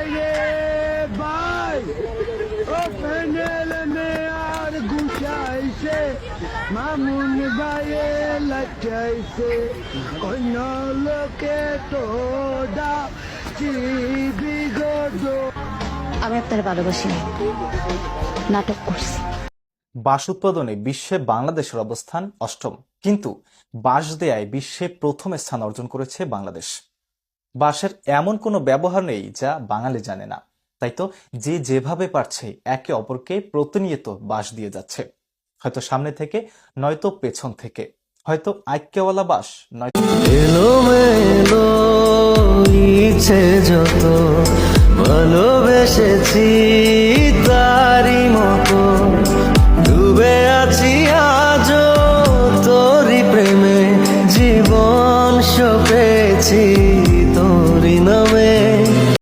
ভাই রে ভাই, ও প্যানেল মে আর গুছাইছে, মামুন ভাইয়ে লাচাইছে, অন্য লোকে তো দা চিবি গো। আমি আপনার ভালোবাসি না, নাটক করছি। বাঁশ উৎপাদনে বিশ্বে বাংলাদেশের অবস্থান অষ্টম, কিন্তু বাঁশ দেয়ায় বিশ্বে প্রথম স্থান অর্জন করেছে বাংলাদেশ। বাঁশের এমন কোনো ব্যবহার নেই যা বাঙালি জানে না, তাই তো যে যেভাবে পারছে একে অপরকে প্রতিনিয়ত বাঁশ দিয়ে যাচ্ছে, হয়তো সামনে থেকে, নয়তো পেছন থেকে, হয়তো আইক্যওয়ালা বাঁশ, নয়তো এলোমেলো ইচ্ছে যত ভালোবেসেছি তারই মতো